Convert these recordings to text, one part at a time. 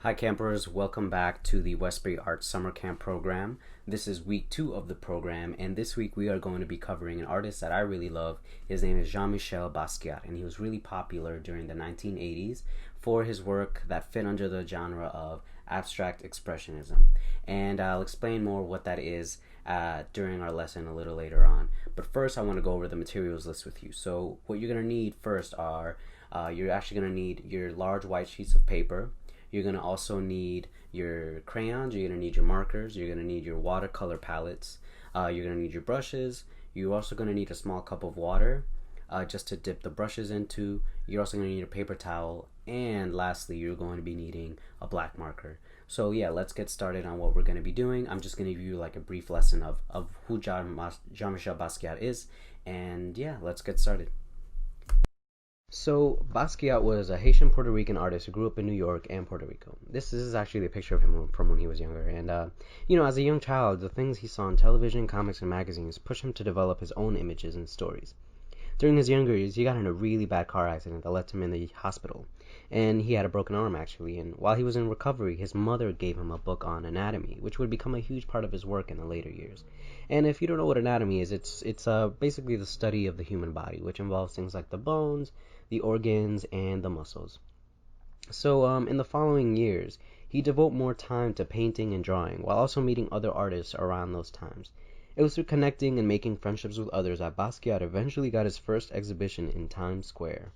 Hi campers, welcome back to the Westbury Arts Summer Camp program. This is week 2 of the program, and this week we are going to be covering an artist that I really love. His name is Jean-Michel Basquiat, and he was really popular during the 1980s for his work that fit under the genre of abstract expressionism. And I'll explain more what that is during our lesson a little later on. But first I want to go over the materials list with you. So what you're going to need first are, you're actually going to need your large white sheets of paper. You're going to also need your crayons, you're going to need your markers, you're going to need your watercolor palettes, you're going to need your brushes, you're also going to need a small cup of water just to dip the brushes into. You're also going to need a paper towel, and lastly, you're going to be needing a black marker. So yeah, let's get started on what we're going to be doing. I'm just going to give you like a brief lesson of who Jean-Michel Basquiat is, and yeah, let's get started. So Basquiat was a Haitian Puerto Rican artist who grew up in New York and Puerto Rico. This is actually a picture of him from when he was younger. And as a young child, the things he saw on television, comics, and magazines pushed him to develop his own images and stories. During his younger years, he got in a really bad car accident that left him in the hospital, and he had a broken arm actually. And while he was in recovery, his mother gave him a book on anatomy, which would become a huge part of his work in the later years. And if you don't know what anatomy is, it's basically the study of the human body, which involves things like the bones, the organs, and the muscles. So in the following years, he devoted more time to painting and drawing, while also meeting other artists around those times. It was through connecting and making friendships with others that Basquiat eventually got his first exhibition in Times Square.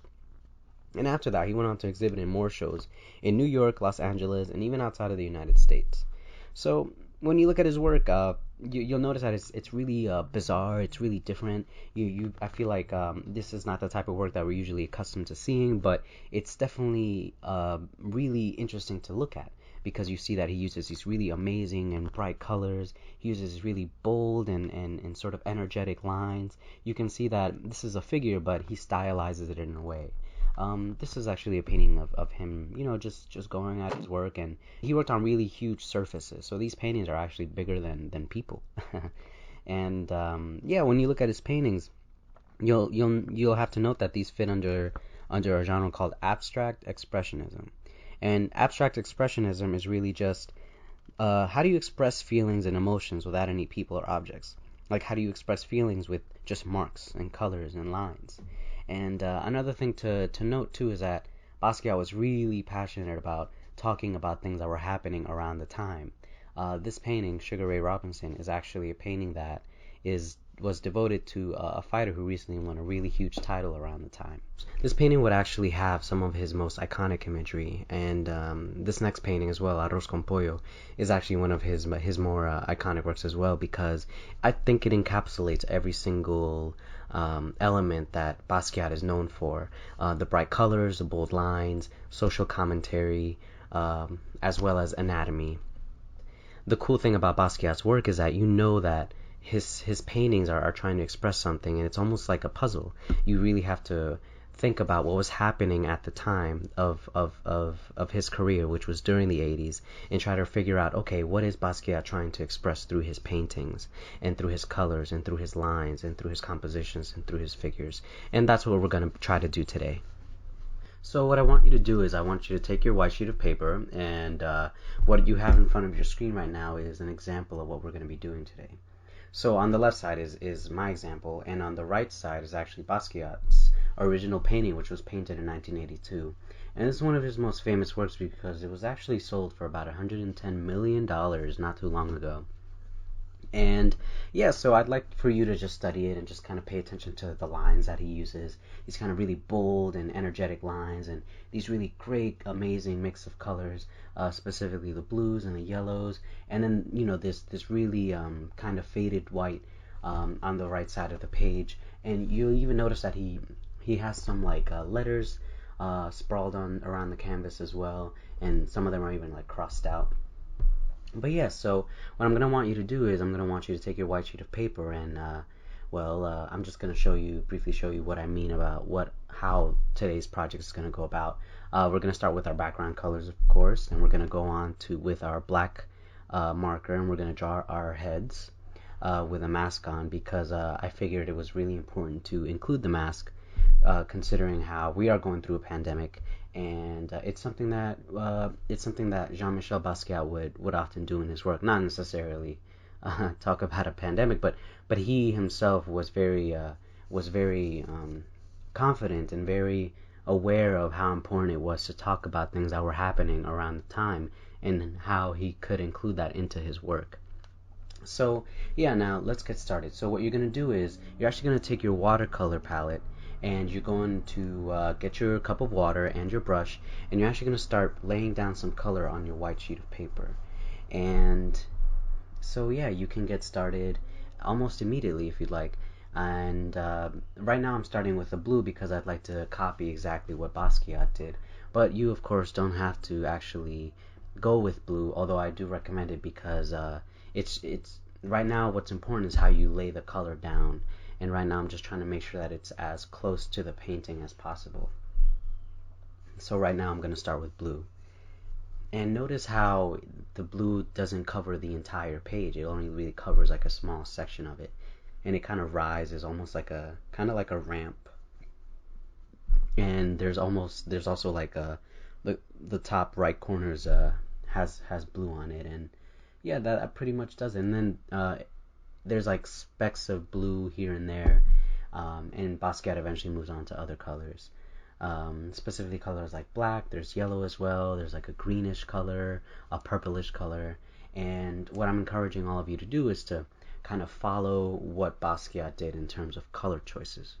And after that, he went on to exhibit in more shows in New York, Los Angeles, and even outside of the United States. So when you look at his work, you'll notice that it's really bizarre. It's really different. I feel like this is not the type of work that we're usually accustomed to seeing, but it's definitely really interesting to look at, because you see that he uses these really amazing and bright colors. He uses really bold and sort of energetic lines. You can see that this is a figure, but he stylizes it in a way. This is actually a painting of him, just going at his work, and he worked on really huge surfaces. So these paintings are actually bigger than people. And yeah, when you look at his paintings, you'll have to note that these fit under a genre called abstract expressionism. And abstract expressionism is really just how do you express feelings and emotions without any people or objects? Like, how do you express feelings with just marks and colors and lines? And another thing to note too is that Basquiat was really passionate about talking about things that were happening around the time. This painting, Sugar Ray Robinson, is actually a painting that was devoted to a fighter who recently won a really huge title around the time. This painting would actually have some of his most iconic imagery, and this next painting as well, Arroz con Pollo, is actually one of his more iconic works as well, because I think it encapsulates every single element that Basquiat is known for. The bright colors, the bold lines, social commentary, as well as anatomy. The cool thing about Basquiat's work is that you know that his paintings are trying to express something, and it's almost like a puzzle. You really have to think about what was happening at the time of his career, which was during the 80s, and try to figure out, okay, what is Basquiat trying to express through his paintings and through his colors and through his lines and through his compositions and through his figures. And that's what we're going to try to do today. So what I want you to do is I want you to take your white sheet of paper, and what you have in front of your screen right now is an example of what we're going to be doing today. So on the left side is my example, and on the right side is actually Basquiat's original painting, which was painted in 1982. And this is one of his most famous works because it was actually sold for about $110 million not too long ago. And yeah, so I'd like for you to just study it and just kind of pay attention to the lines that he uses. These kind of really bold and energetic lines, and these really great, amazing mix of colors, specifically the blues and the yellows, and then this really kind of faded white on the right side of the page. And you'll even notice that he has some like letters sprawled on around the canvas as well, and some of them are even like crossed out. But yeah, so what I'm going to want you to do is I'm going to want you to take your white sheet of paper, and I'm just going to briefly show you what I mean about how today's project is going to go about. We're going to start with our background colors, of course, and we're going to go on with our black marker, and we're going to draw our heads with a mask on, because I figured it was really important to include the mask, considering how we are going through a pandemic, and it's something that Jean-Michel Basquiat would often do in his work. Not necessarily talk about a pandemic, but he himself was very confident and very aware of how important it was to talk about things that were happening around the time and how he could include that into his work. So yeah, now let's get started. So what you're going to do is you're actually going to take your watercolor palette and you're going to get your cup of water and your brush, and you're actually going to start laying down some color on your white sheet of paper. And so yeah, you can get started almost immediately if you'd like. And right now I'm starting with a blue because I'd like to copy exactly what Basquiat did. But you of course don't have to actually go with blue, although I do recommend it because it's right now what's important is how you lay the color down. And right now I'm just trying to make sure that it's as close to the painting as possible. So right now I'm going to start with blue. And notice how the blue doesn't cover the entire page. It only really covers like a small section of it. And it kind of rises almost like a kind of like a ramp. And there's also like the top right corners has blue on it, and yeah, that pretty much does it. And then there's like specks of blue here and there, and Basquiat eventually moves on to other colors. Specifically colors like black, there's yellow as well, there's like a greenish color, a purplish color, and what I'm encouraging all of you to do is to kind of follow what Basquiat did in terms of color choices.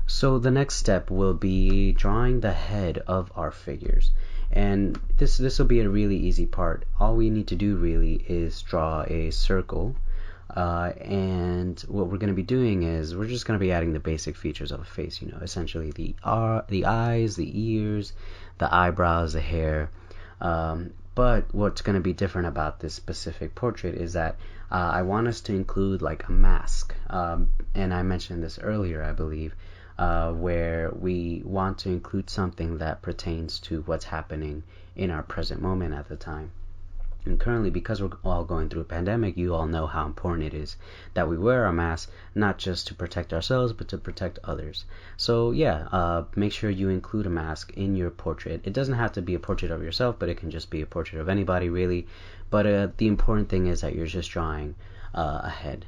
So the next step will be drawing the head of our figures. And this will be a really easy part. All we need to do really is draw a circle. And what we're going to be doing is we're just going to be adding the basic features of a face, essentially the eyes, the ears, the eyebrows, the hair. But what's going to be different about this specific portrait is that I want us to include like a mask. And I mentioned this earlier, I believe, where we want to include something that pertains to what's happening in our present moment at the time. And currently, because we're all going through a pandemic, you all know how important it is that we wear our masks, not just to protect ourselves, but to protect others. So, yeah, make sure you include a mask in your portrait. It doesn't have to be a portrait of yourself, but it can just be a portrait of anybody, really. But the important thing is that you're just drawing ahead.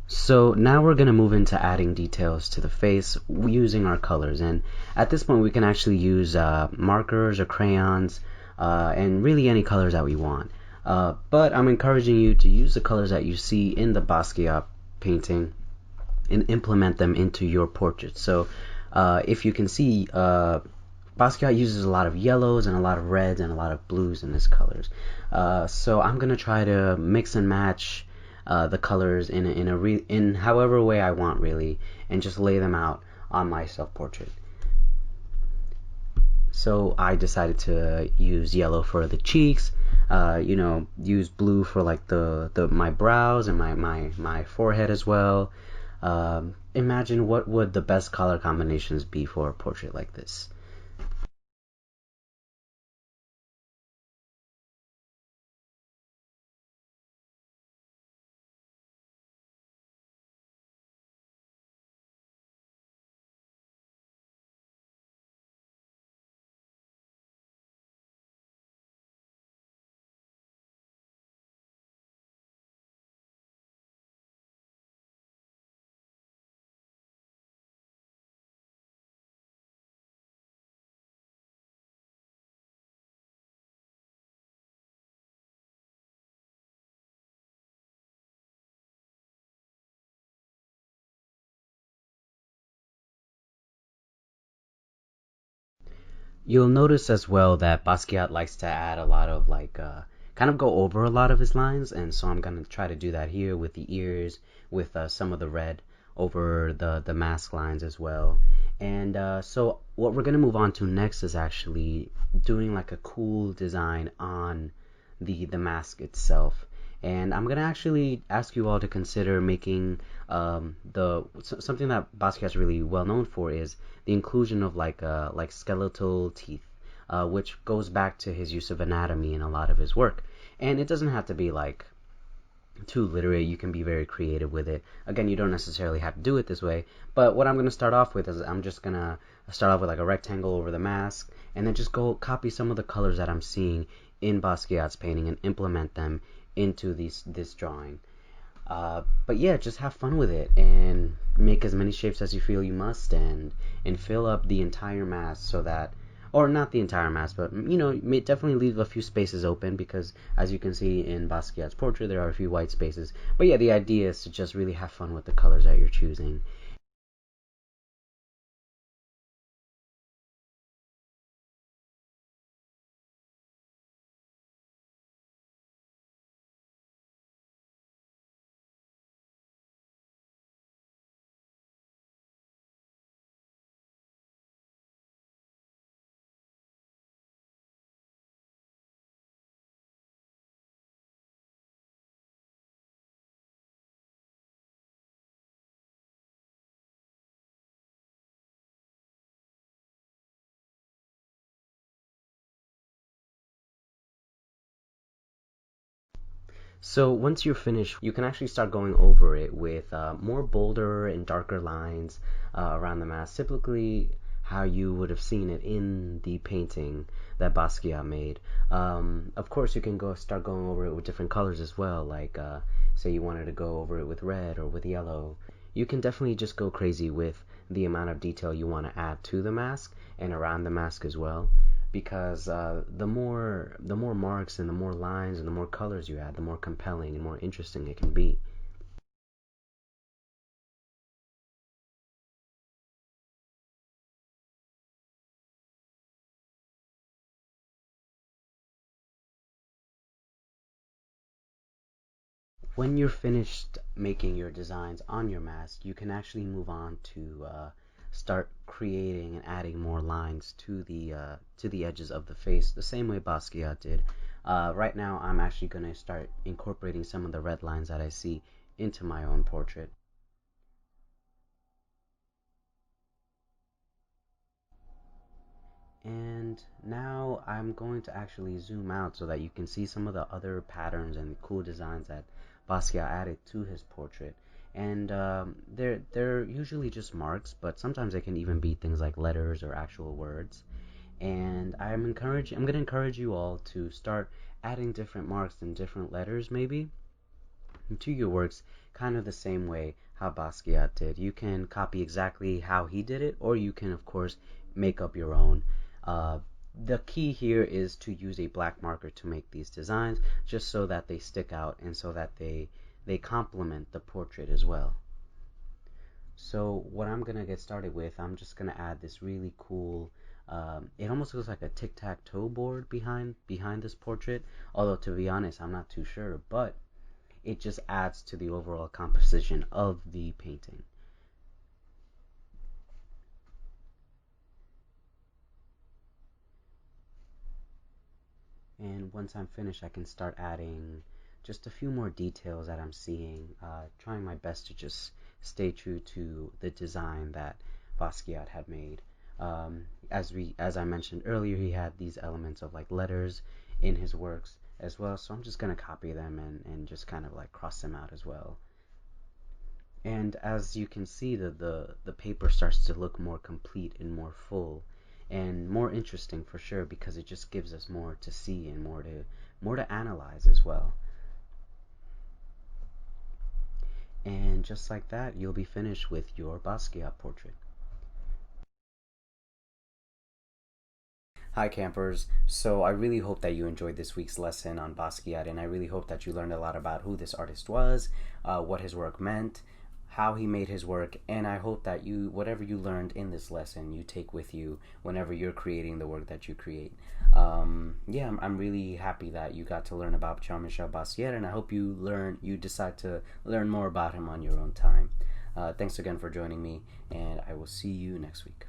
So now we're going to move into adding details to the face using our colors. And at this point, we can actually use markers or crayons and really any colors that we want. But I'm encouraging you to use the colors that you see in the Basquiat painting and implement them into your portrait. So if you can see, Basquiat uses a lot of yellows and a lot of reds and a lot of blues in his colors. So I'm gonna try to mix and match the colors in however way I want, really, and just lay them out on my self portrait. So I decided to use yellow for the cheeks, use blue for like the my brows and my forehead as well. Imagine what would the best color combinations be for a portrait like this. You'll notice as well that Basquiat likes to add a lot of kind of go over a lot of his lines, and so I'm gonna try to do that here with the ears, with some of the red over the mask lines as well. And so what we're gonna move on to next is actually doing like a cool design on the mask itself. And I'm gonna actually ask you all to consider making something that Basquiat's really well known for is the inclusion of like skeletal teeth, which goes back to his use of anatomy in a lot of his work. And it doesn't have to be like too literate. You can be very creative with it. Again, you don't necessarily have to do it this way. But what I'm going to start off with is I'm just going to start off with like a rectangle over the mask, and then just go copy some of the colors that I'm seeing in Basquiat's painting and implement them into this drawing. But yeah, just have fun with it and make as many shapes as you feel you must, and fill up the entire mask so that, or not the entire mask, but definitely leave a few spaces open because as you can see in Basquiat's portrait, there are a few white spaces. But yeah, the idea is to just really have fun with the colors that you're choosing. So once you're finished, you can actually start going over it with more bolder and darker lines around the mask, typically how you would have seen it in the painting that Basquiat made. Of course, you can go start going over it with different colors as well, like say you wanted to go over it with red or with yellow. You can definitely just go crazy with the amount of detail you want to add to the mask and around the mask as well, because the more marks and the more lines and the more colors you add, the more compelling and more interesting it can be. When you're finished making your designs on your mask, you can actually move on to start creating and adding more lines to the edges of the face, the same way Basquiat did. Right now, I'm actually going to start incorporating some of the red lines that I see into my own portrait. And now I'm going to actually zoom out so that you can see some of the other patterns and cool designs that Basquiat added to his portrait. And they're usually just marks, but sometimes they can even be things like letters or actual words. And I'm gonna encourage you all to start adding different marks and different letters maybe to your works, kind of the same way how Basquiat did. You can copy exactly how he did it, or you can, of course, make up your own. Uh, the key here is to use a black marker to make these designs, just so that they stick out and so that they complement the portrait as well. So what I'm gonna get started with, I'm just gonna add this really cool. It almost looks like a tic-tac-toe board behind this portrait. Although to be honest, I'm not too sure, but it just adds to the overall composition of the painting. And once I'm finished, I can start adding just a few more details that I'm seeing, trying my best to just stay true to the design that Basquiat had made. As I mentioned earlier, he had these elements of like letters in his works as well, so I'm just gonna copy them and just kind of like cross them out as well. And as you can see, the paper starts to look more complete and more full and more interesting for sure, because it just gives us more to see and more to analyze as well. And just like that, you'll be finished with your Basquiat portrait. Hi campers. So I really hope that you enjoyed this week's lesson on Basquiat, and I really hope that you learned a lot about who this artist was, what his work meant, how he made his work, and I hope that you, whatever you learned in this lesson, you take with you whenever you're creating the work that you create. Yeah, I'm really happy that you got to learn about Jean-Michel Basquiat, and I hope you decide to learn more about him on your own time. Thanks again for joining me, and I will see you next week.